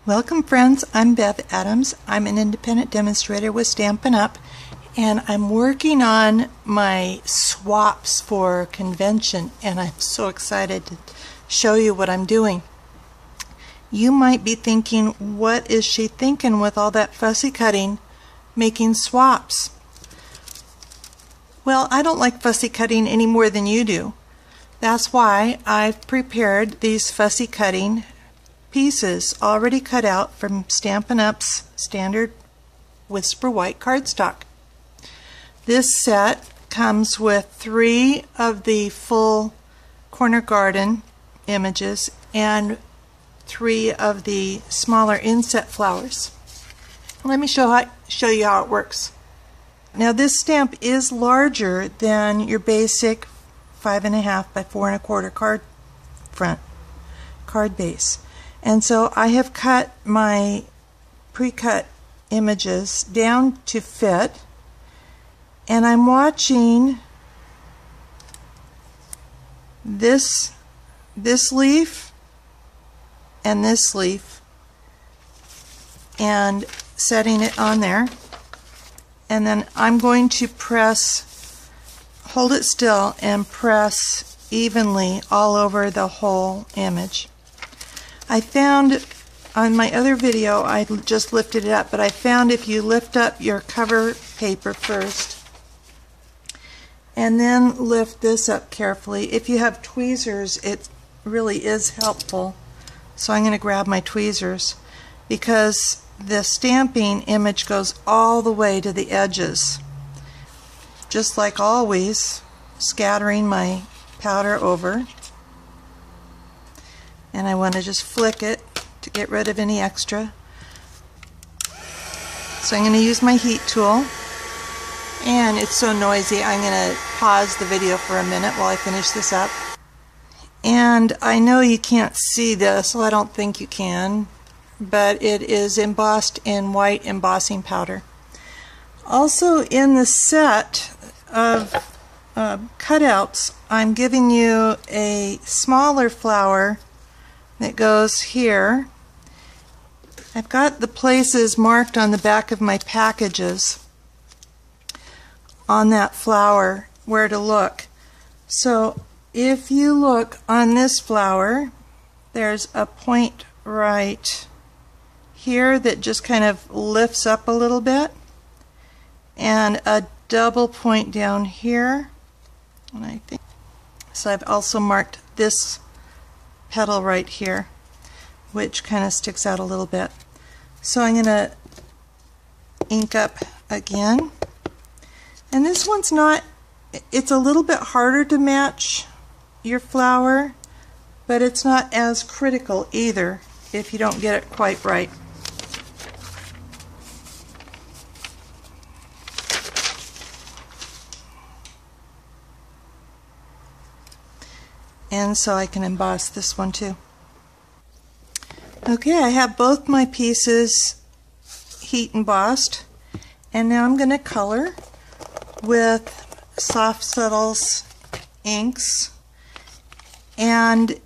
Welcome friends, I'm Bev Adams. I'm an independent demonstrator with Stampin' Up, and I'm working on my swaps for convention, and I'm so excited to show you what I'm doing. You might be thinking, what is she thinking with all that fussy cutting making swaps? Well, I don't like fussy cutting any more than you do. That's why I've prepared these fussy cutting pieces already cut out from Stampin' Up's standard Whisper White cardstock. This set comes with 3 of the full corner garden images and 3 of the smaller inset flowers. Let me show you how it works. Now this stamp is larger than your basic 5.5 by 4 1/4 card base. And so I have cut my pre-cut images down to fit, and I'm watching this leaf and this leaf and setting it on there, and then I'm going to hold it still and press evenly all over the whole image. I found on my other video, I just lifted it up, but I found if you lift up your cover paper first and then lift this up carefully, if you have tweezers, it really is helpful. So I'm going to grab my tweezers because the stamping image goes all the way to the edges. Just like always, scattering my powder over. And I want to just flick it to get rid of any extra. So I'm going to use my heat tool, and it's so noisy I'm going to pause the video for a minute while I finish this up. And I know you can't see this, so I don't think you can, but it is embossed in white embossing powder. Also in the set of cutouts, I'm giving you a smaller flower that goes here. I've got the places marked on the back of my packages on that flower where to look. So if you look on this flower, there's a point right here that just kind of lifts up a little bit, and a double point down here. And I think so. I've also marked this petal right here, which kind of sticks out a little bit. So I'm going to ink up again, and this one's not, it's a little bit harder to match your flower, but it's not as critical either if you don't get it quite right. And so I can emboss this one too. Okay, I have both my pieces heat embossed, and now I'm going to color with Soft Subtles inks. And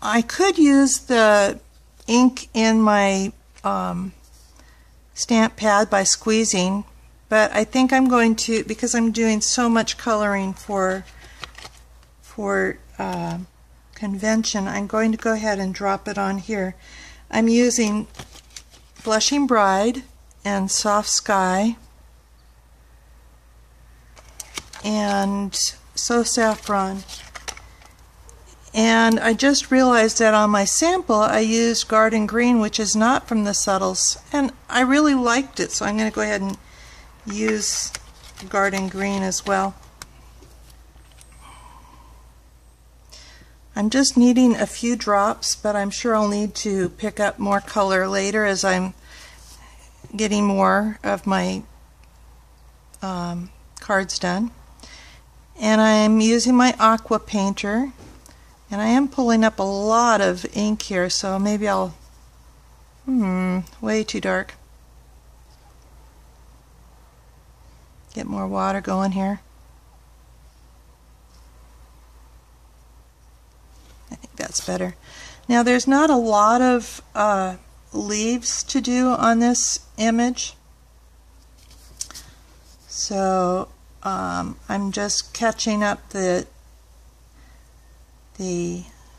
I could use the ink in my stamp pad by squeezing, but I think I'm going to, because I'm doing so much coloring for convention, I'm going to go ahead and drop it on here. I'm using Blushing Bride and Soft Sky and So Saffron. And I just realized that on my sample I used Garden Green, which is not from the Subtles, and I really liked it, so I'm going to go ahead and use Garden Green as well. I'm just needing a few drops, but I'm sure I'll need to pick up more color later as I'm getting more of my cards done. And I'm using my aqua painter, and I am pulling up a lot of ink here, so maybe I'll way too dark. Get more water going here. I think that's better. Now there's not a lot of leaves to do on this image. So I'm just catching up the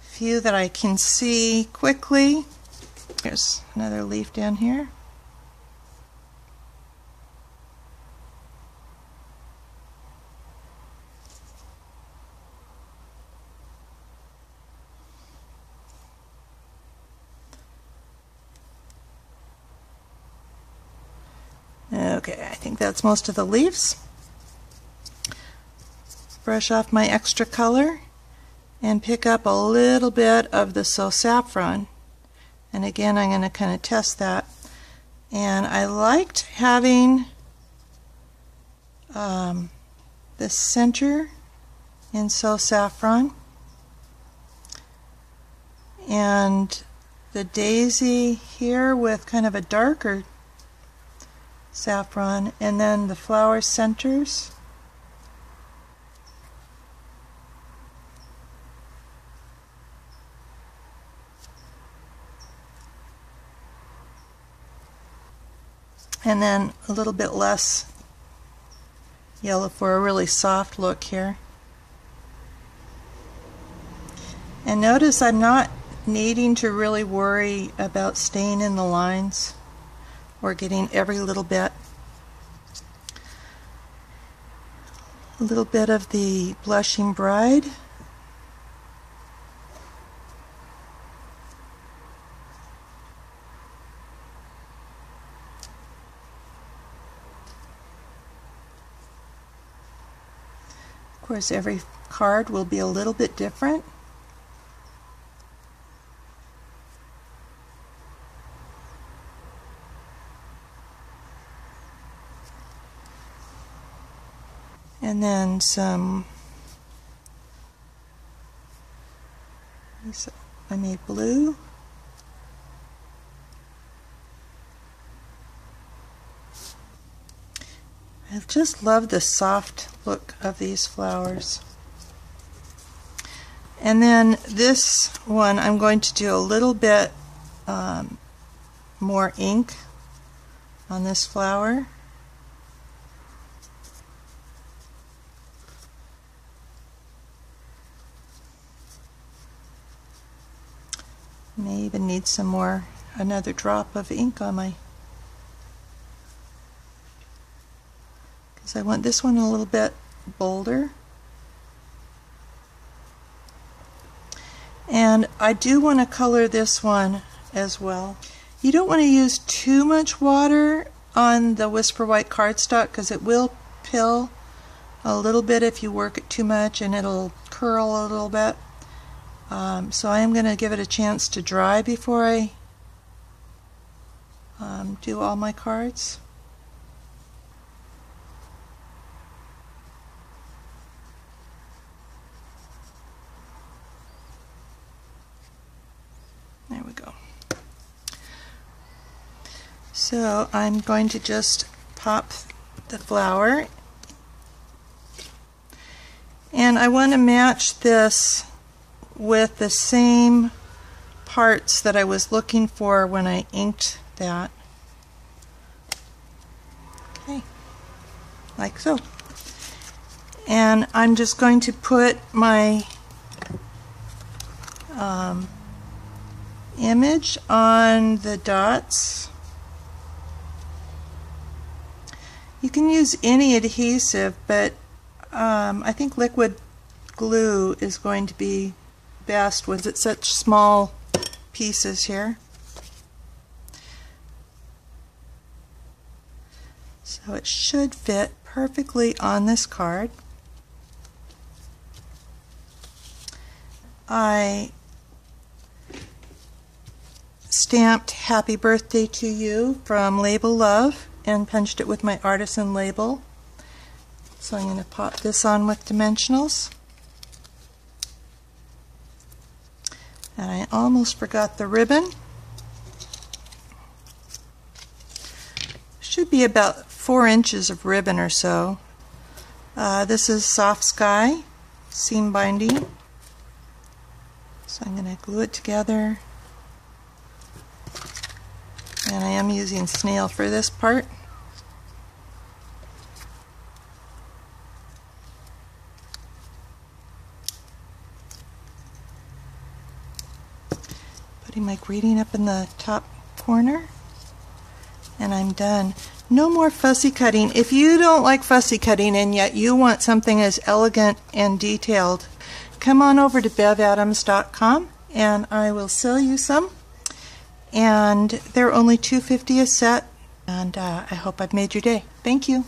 few that I can see quickly. There's another leaf down here. Okay, I think that's most of the leaves. Brush off my extra color and pick up a little bit of the So Saffron. And again, I'm going to kind of test that. And I liked having the center in So Saffron and the daisy here with kind of a darker saffron, and then the flower centers. And then a little bit less yellow for a really soft look here. And notice I'm not needing to really worry about staying in the lines or getting every little bit. A little bit of the Blushing Bride. Of course, every card will be a little bit different. And then some, I made blue. I just love the soft look of these flowers. And then this one I'm going to do a little bit more ink on this flower. May even need some more, another drop of ink on my, because I want this one a little bit bolder. And I do want to color this one as well. You don't want to use too much water on the Whisper White cardstock because it will pill a little bit if you work it too much, and it'll curl a little bit. So I am going to give it a chance to dry before I do all my cards. There we go. So I'm going to just pop the flower, and I want to match this with the same parts that I was looking for when I inked that. Okay, like so. And I'm just going to put my image on the dots. You can use any adhesive, but I think liquid glue is going to be best with it such small pieces here. So it should fit perfectly on this card. I stamped Happy Birthday to You from Label Love and punched it with my artisan label. So I'm going to pop this on with dimensionals. And I almost forgot the ribbon. Should be about 4 inches of ribbon or so. This is Soft Sky seam binding. So I'm going to glue it together. And I am using snail for this part. Putting my greeting up in the top corner. And I'm done. No more fussy cutting. If you don't like fussy cutting and yet you want something as elegant and detailed, come on over to bevadams.com and I will sell you some. And they're only $2.50 a set. And I hope I've made your day. Thank you.